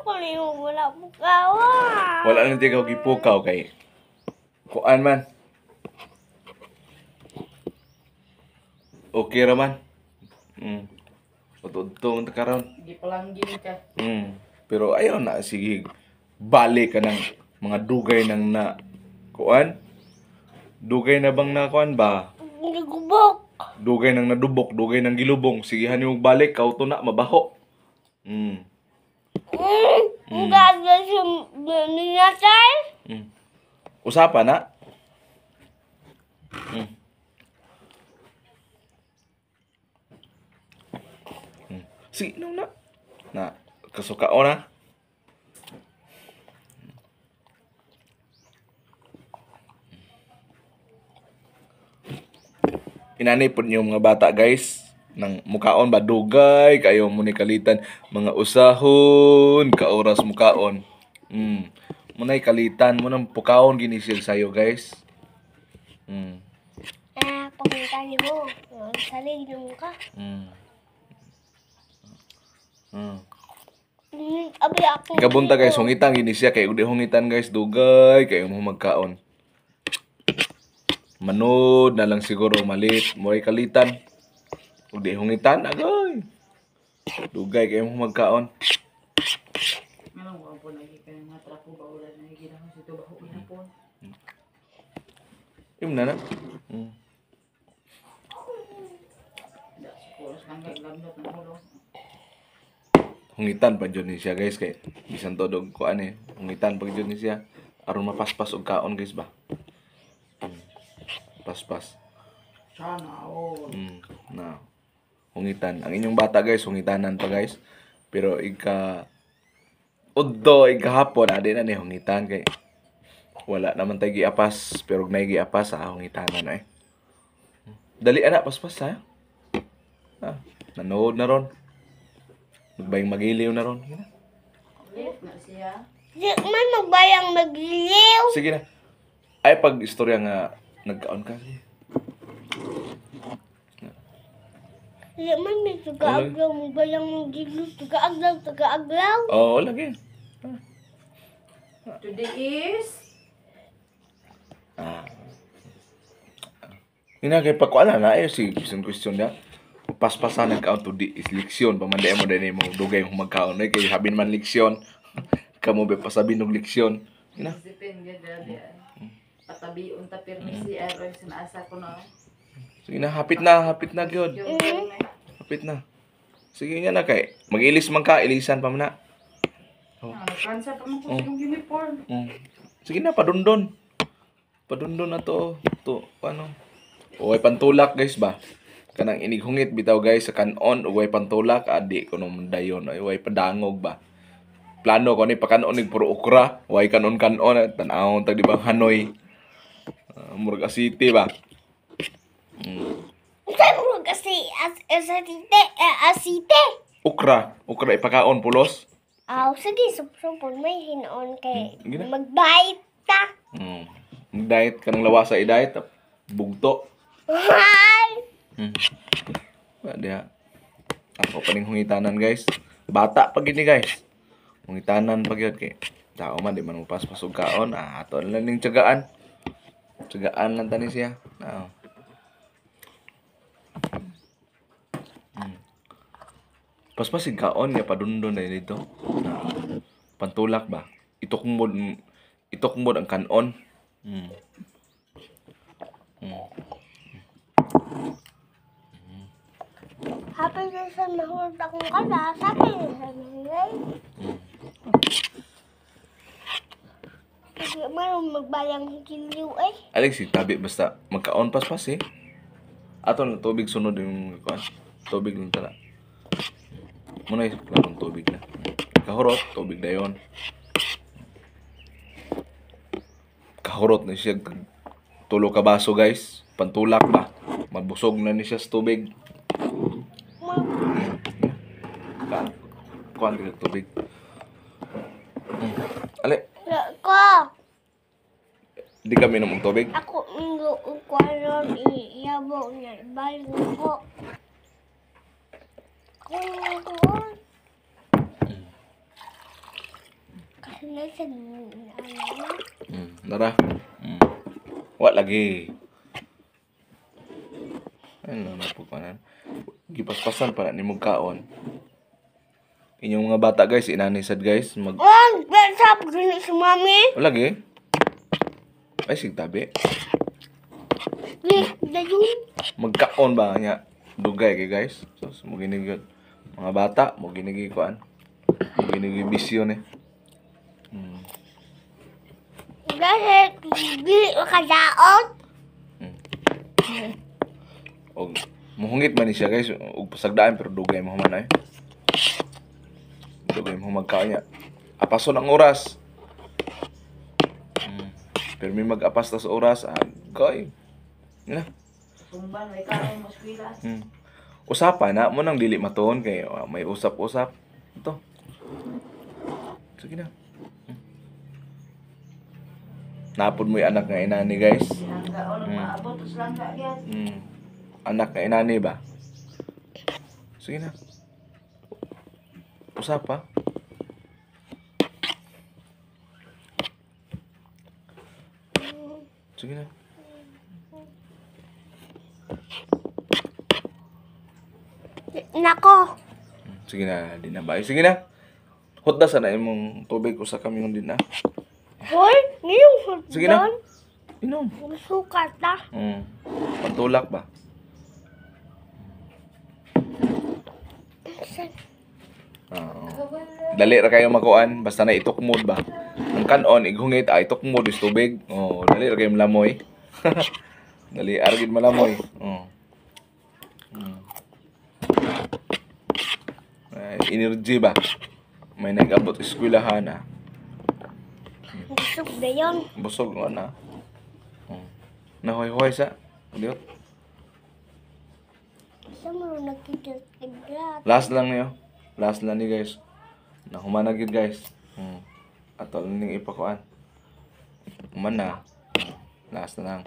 ko rin wala pukaw. Wala lang di ka gipukaw kay kuan man. Okay ra man. Utod-tong ta karon. Gipalanggin ka. Pero ayaw na sige balik ka ng mga dugay ng na kuan. Dugay na bang na kuan ba? Nagubok. Dugay nang nadubok, dugay nang gilubong. Sige hanyo balik kauto na mabaho. Ang gagawin siya ninatay. Usapan na. Sige na. Na kasukao na. Inanay po niyo mga bata guys ng mukaon ba dugay kayo mo ni kalitan mga usahon ka oras mukaon. Munay kalitan mo nang pukaon ginisil sayo guys. Pakita niyo mo. Salig mo ka. Abi ako. Gabunta guys, hungitan ginisya kay udi hungitan guys dugay kayo mo magkaon. Manood na lang siguro malit, mo'y kalitan. Udi hungitan agoy. Dugay kayo mo magkaon. Ano mo po lagi kayo mga trapo ba ulan na ginahon sa tubaho ginapon. Im na. Oras lang gaglamdot ng ulo. Hungitan pa jud ni siya guys kay bisan todo kuan hungitan pa jud ni siya aron mapaspas og kaon guys ba. Paspas. Sana all. Na hungitan. Ang inyong bata guys, hungitanan pa guys. Pero igahapon adi na ni hungitan kay wala naman tay giapas pero may giapas sa hungitanan na Dali ana paspas ha. Nanood na ron. Magbayang magiliw na ron. Ulit na siya. Di man magbayang magliw. Sige na. Ay pag istorya nga nagkaon ka. Di man may taga-aglaw. Magbayang magliw. Taga-aglaw. Oo, lagi. Today is Ina kay pakuala na ayo si question niya. Paspasan ang kaon to di is leksyon pamanday mo din mo dugay mo magkaon kay habin man leksyon. Kamo be pasabi ng leksyon. Ina. isipin gid dali. Patabiun ta pirmi si Aaron sinasa ko na. Sige na, hapit na gyud. Hapit na. Sige nga na kay mag-ilis man ka, ilisan pa man na. Cancer pa mo ko yung uniform. Sige na, padundon. Padundon na to. To, ano? Uway pantulak guys ba? Kanang inighungit bitaw guys sa kanon, uway pantulak, adi ko nung dayon. Uway padangog ba? Plano ko ni pakanon nig puro okra, uway kanon-kanon, tan-awon tag di ba Hanoi. Murag City ba? Saan mo kasi asite? Okra ipakaon pulos. Sige, supon may hinoon kay Gina? mag-bite ta. Diet ka ng lawasa i-diet, bugto. Hi! Diha. Ako pa ning hungitanan guys. Bata pa gini guys. Hungitanan pa gyud kay tao man di man mo paspas og kaon. Ato lang ning tiyagaan. Tiyagaan lang tani siya. Paspas sig kaon nga padundon na dito. Pantulak ba? Itok mo ang kanon. Happy na sa mahulog akong kala. Sabi na sa nanay. Kasi man magbayang kiliw eh. Alex, tabi basta magkaon paspas eh. Ato na tubig sunod yung kuan. Tubig lang tala. Muna yung klarong tubig na. Kahurot, tubig na yun. Kahurot na siya. Tulo ka baso guys. Pantulak ba? Mabusog na ni siya sa tubig. Kuan ka tubig. Ale, Ko! di kami minum ng tubig. Ako kuwaron iyabo niya. Baling ko. Ako yung kuwan. Nasa ano? Nara. Wa lagi. Ano na po kanan. Gipaspasan para ni mong kaon. Inyong mga bata guys, inani sad guys, Oh, besap gini si mami. wala lagi. Ay sig tabi. Dayun. Magkaon ba nya dugay kay guys. So mo ginigod. Mga bata mo ginigi kuan. Mo ginigi bisyon eh. Dahil di kadaot. Og muhungit man ni siya guys, og pasagdaan pero dugay mo man ay. Dugay mo magkaon niya. Apason ang oras. Pero may mag-apas ta sa oras, agay. Na. Tumban, may kain mo skwila. Usapan na mo nang dili matuon kay may usap-usap. Ito. Sige na. Napod mo yung anak nga inani guys. Sinangga o nagpaabot, tapos langga yan. Anak nga inani ba? Sige na. Usap pa. Sige na. Nako. Sige na, di na ba? Sige na. Hotda na imong tubig usa kami yung din na. Hoy, ngayong Sige na. Inom. Sukat na. Pantulak ba? Dali ra kayo makuan basta na itukmod ba. Ang kanon ighungit ay itukmod is tubig. Dali ra kayo malamoy. Dali argid malamoy. Ay, energy ba? May nag-abot eskwelahan na. Busog na yun. Busog nga na. Nahoy-hoy sa. Diot. Isa mo nagkikit-kigrat. Last lang niyo. Last lang ni guys. Nahumanagid guys. Ato lang ning ipakuan. Human na. Last na lang.